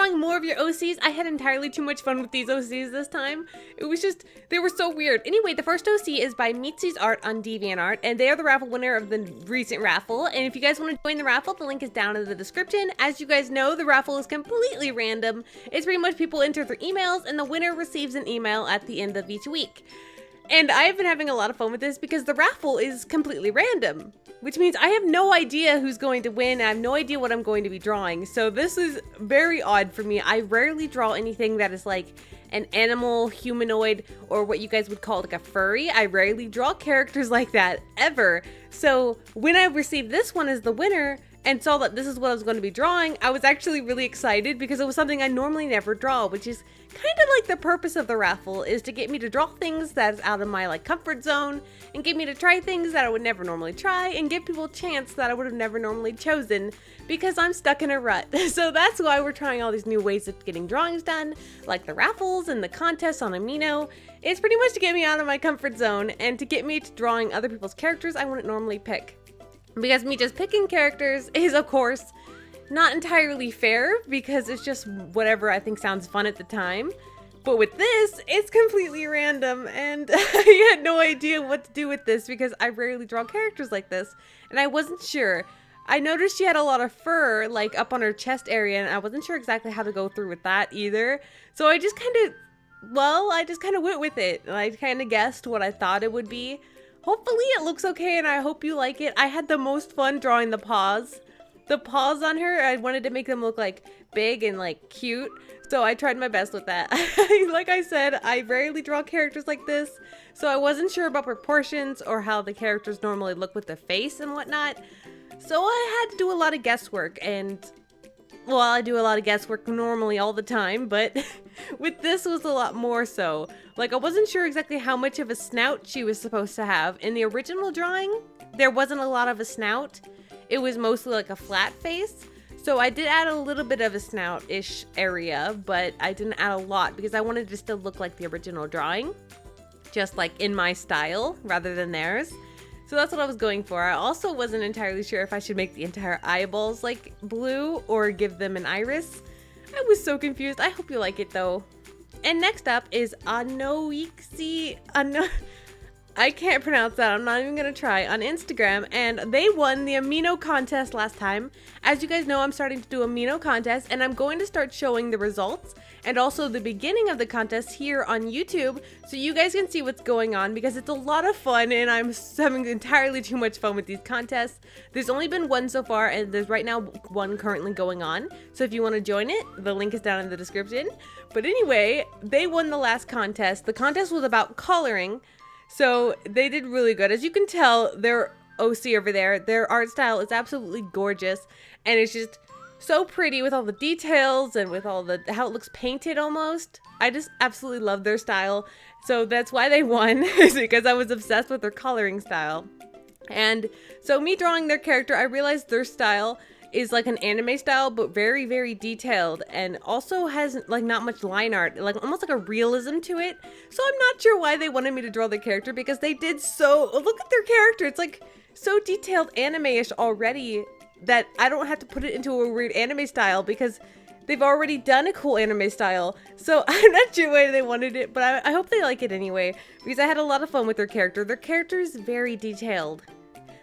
drawing more of your OCs. I had entirely too much fun with these OCs this time. It was just, they were so weird. Anyway, the first OC is by 𝐚𝐫𝐶's art on DeviantArt, and they are the raffle winner of the recent raffle. And if you guys want to join the raffle, the link is down in the description. As you guys know, the raffle is completely random. It's pretty much people enter their emails, and the winner receives an email at the end of each week. And I've been having a lot of fun with this because the raffle is completely random, which means I have no idea who's going to win. I have no idea what I'm going to be drawing. So this is very odd for me. I rarely draw anything that is like an animal, humanoid, or what you guys would call like a furry. I rarely draw characters like that ever. So when I received this one as the winner and saw that this is what I was going to be drawing, I was actually really excited because it was something I normally never draw, which is kind of like the purpose of the raffle, is to get me to draw things that's out of my like comfort zone and get me to try things that I would never normally try and give people a chance that I would have never normally chosen because I'm stuck in a rut. So that's why we're trying all these new ways of getting drawings done, like the raffles and the contests on Amino. It's pretty much to get me out of my comfort zone and to get me to drawing other people's characters I wouldn't normally pick. Because me just picking characters is, of course, not entirely fair because it's just whatever I think sounds fun at the time. But with this, it's completely random and I had no idea what to do with this because I rarely draw characters like this and I wasn't sure. I noticed she had a lot of fur like up on her chest area and I wasn't sure exactly how to go through with that either. So I just kind of went with it and I kind of guessed what I thought it would be. Hopefully it looks okay and I hope you like it. I had the most fun drawing the paws. The paws on her, I wanted to make them look like big and like cute, so I tried my best with that. Like I said, I rarely draw characters like this, so I wasn't sure about proportions or how the characters normally look with the face and whatnot. So I had to do a lot of guesswork and, well, I do a lot of guesswork normally all the time, but with this was a lot more so. Like I wasn't sure exactly how much of a snout she was supposed to have. In the original drawing, there wasn't a lot of a snout. It was mostly like a flat face. So I did add a little bit of a snout-ish area, but I didn't add a lot because I wanted to still look like the original drawing, just like in my style rather than theirs. So that's what I was going for. I also wasn't entirely sure if I should make the entire eyeballs like blue or give them an iris. I was so confused. I hope you like it though. And next up is 𝐚𝐫𝐞𝐧'𝐭. I can't pronounce that, I'm not even gonna try, on Instagram, and they won the Amino contest last time. As you guys know, I'm starting to do Amino contests, and I'm going to start showing the results and also the beginning of the contest here on YouTube so you guys can see what's going on because it's a lot of fun and I'm having entirely too much fun with these contests. There's only been one so far and there's right now one currently going on, so if you want to join it, the link is down in the description. But anyway, they won the last contest. The contest was about coloring. So they did really good. As you can tell, their OC over there, their art style is absolutely gorgeous. And it's just so pretty with all the details and with all the how it looks painted almost. I just absolutely love their style. So that's why they won, is because I was obsessed with their coloring style. And so me drawing their character, I realized their style is like an anime style, but very, very detailed and also has like not much line art, like almost like a realism to it. So I'm not sure why they wanted me to draw the character because they did so, look at their character. It's like so detailed anime-ish already that I don't have to put it into a weird anime style because they've already done a cool anime style. So I'm not sure why they wanted it, but I hope they like it anyway because I had a lot of fun with their character. Their character is very detailed.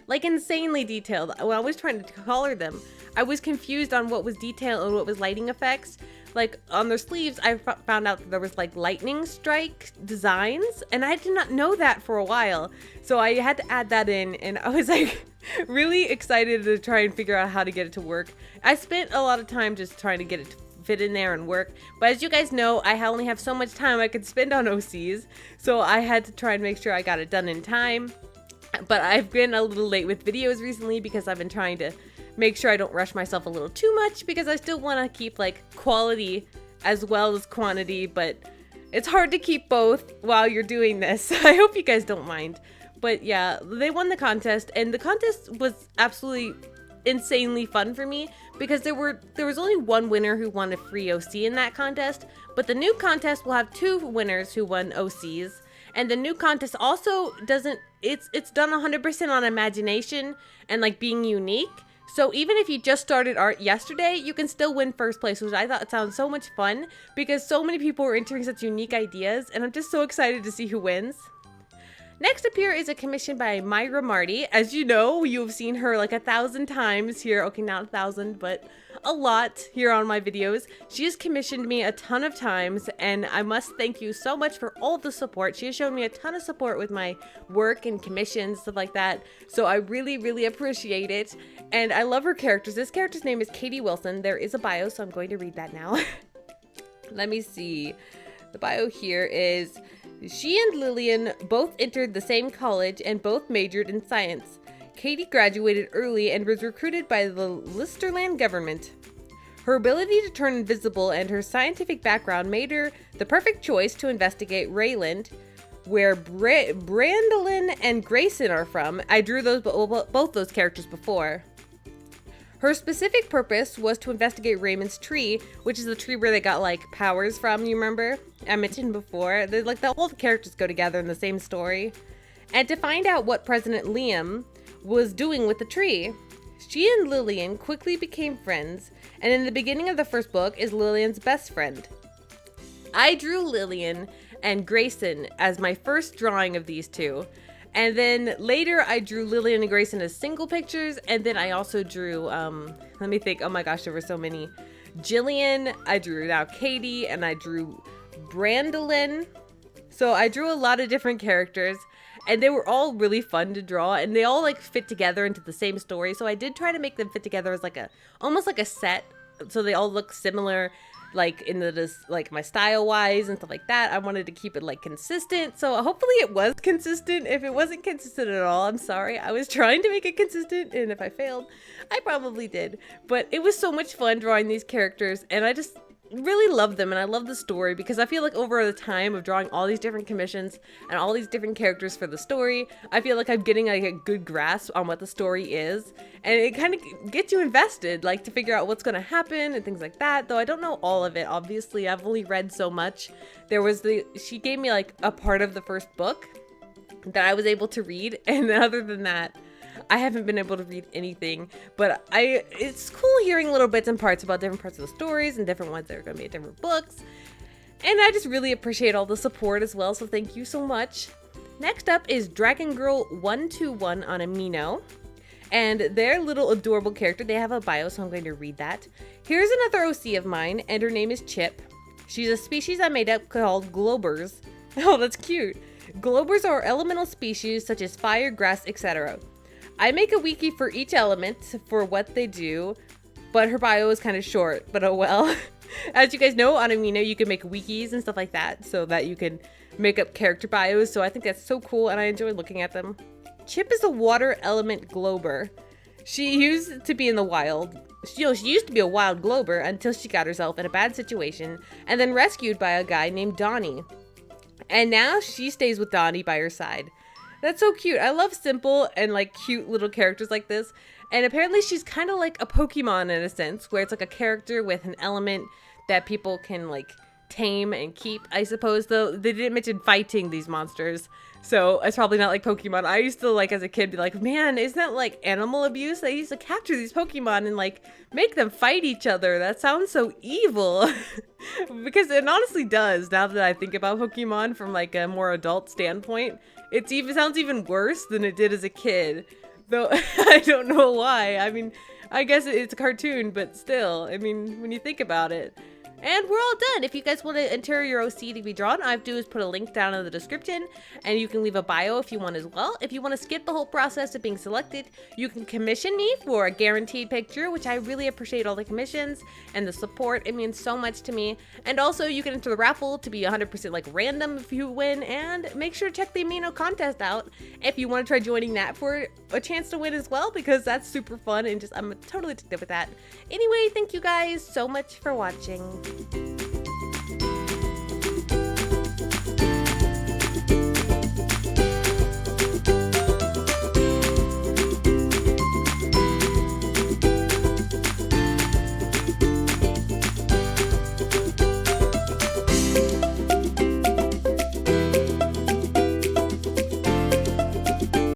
Like insanely detailed. When I was trying to color them, I was confused on what was detail and what was lighting effects. Like on their sleeves, I found out that there was like lightning strike designs and I did not know that for a while. So I had to add that in and I was like really excited to try and figure out how to get it to work. I spent a lot of time just trying to get it to fit in there and work. But as you guys know, I only have so much time I could spend on OCs. So I had to try and make sure I got it done in time. But I've been a little late with videos recently because I've been trying to make sure I don't rush myself a little too much because I still want to keep like quality as well as quantity, but it's hard to keep both while you're doing this. I hope you guys don't mind. But yeah, they won the contest and the contest was absolutely insanely fun for me because there was only one winner who won a free OC in that contest, but the new contest will have 2 winners who won OCs. And the new contest also doesn't, it's done 100% on imagination and like being unique. So even if you just started art yesterday, you can still win first place, which I thought sounds so much fun because so many people were entering such unique ideas, and I'm just so excited to see who wins. Next up here is a commission by 𝐼𝐫𝐸. As you know, you've seen her like 1,000 times here. Okay, not 1,000, but a lot here on my videos. She has commissioned me a ton of times, and I must thank you so much for all the support. She has shown me a ton of support with my work and commissions, stuff like that. So I really, really appreciate it. And I love her characters. This character's name is Katie Wilson. There is a bio, so I'm going to read that now. Let me see. The bio here is, she and Lillian both entered the same college and both majored in science. Katie graduated early and was recruited by the Listerland government. Her ability to turn invisible and her scientific background made her the perfect choice to investigate Rayland, where Brandolin and Grayson are from. I drew both those characters before. Her specific purpose was to investigate Raymond's tree, which is the tree where they got like powers from, you remember? I mentioned before. They're like all the characters go together in the same story. And to find out what President Liam was doing with the tree. She and Lillian quickly became friends, and in the beginning of the first book is Lillian's best friend. I drew Lillian and Grayson as my first drawing of these two. And then later I drew Lillian and Grayson as single pictures, and then I also drew, let me think, oh my gosh, there were so many. Jillian, I drew now Katie, and I drew Brandolin. So I drew a lot of different characters, and they were all really fun to draw, and they all like fit together into the same story. So I did try to make them fit together as like almost like a set, so they all look similar, like in like my style wise and stuff like that. I wanted to keep it like consistent, so hopefully it was consistent. If it wasn't consistent at all, I'm sorry. I was trying to make it consistent, and if I failed, I probably did. But it was so much fun drawing these characters, and I just really love them, and I love the story because I feel like over the time of drawing all these different commissions and all these different characters for the story, I feel like I'm getting like a good grasp on what the story is, and it kind of gets you invested, like to figure out what's going to happen and things like that. Though I don't know all of it, obviously. I've only read so much. She gave me like a part of the first book that I was able to read, and other than that, I haven't been able to read anything, but it's cool hearing little bits and parts about different parts of the stories and different ones that are going to be in different books. And I just really appreciate all the support as well, so thank you so much. Next up is Dragon Girl 121 on Amino. And their little adorable character, they have a bio, so I'm going to read that. Here's another OC of mine, and her name is Chip. She's a species I made up called Globers. Oh, that's cute. Globers are elemental species such as fire, grass, etc. I make a wiki for each element for what they do, but her bio is kind of short, but oh well. As you guys know, on Amino, you can make wikis and stuff like that so that you can make up character bios, so I think that's so cool, and I enjoy looking at them. Chip is a water element glober. She used to be in the wild. She used to be a wild glober until she got herself in a bad situation and then rescued by a guy named Donnie. And now she stays with Donnie by her side. That's so cute. I love simple and like cute little characters like this. And apparently she's kind of like a Pokemon in a sense, where it's like a character with an element that people can like tame and keep, I suppose. Though they didn't mention fighting these monsters, so it's probably not like Pokemon. I used to like as a kid be like, man, isn't that like animal abuse? They used to capture these Pokemon and like make them fight each other. That sounds so evil. Because it honestly does, now that I think about Pokemon from like a more adult standpoint. It sounds even worse than it did as a kid, though. I don't know why. I mean, I guess it's a cartoon, but still, I mean, when you think about it. And we're all done. If you guys want to enter your OC to be drawn, all I have to do is put a link down in the description, and you can leave a bio if you want as well. If you want to skip the whole process of being selected, you can commission me for a guaranteed picture, which I really appreciate all the commissions and the support. It means so much to me. And also, you can enter the raffle to be 100% like random if you win, and make sure to check the Amino contest out if you want to try joining that for a chance to win as well, because that's super fun and just I'm totally addicted with that. Anyway, thank you guys so much for watching.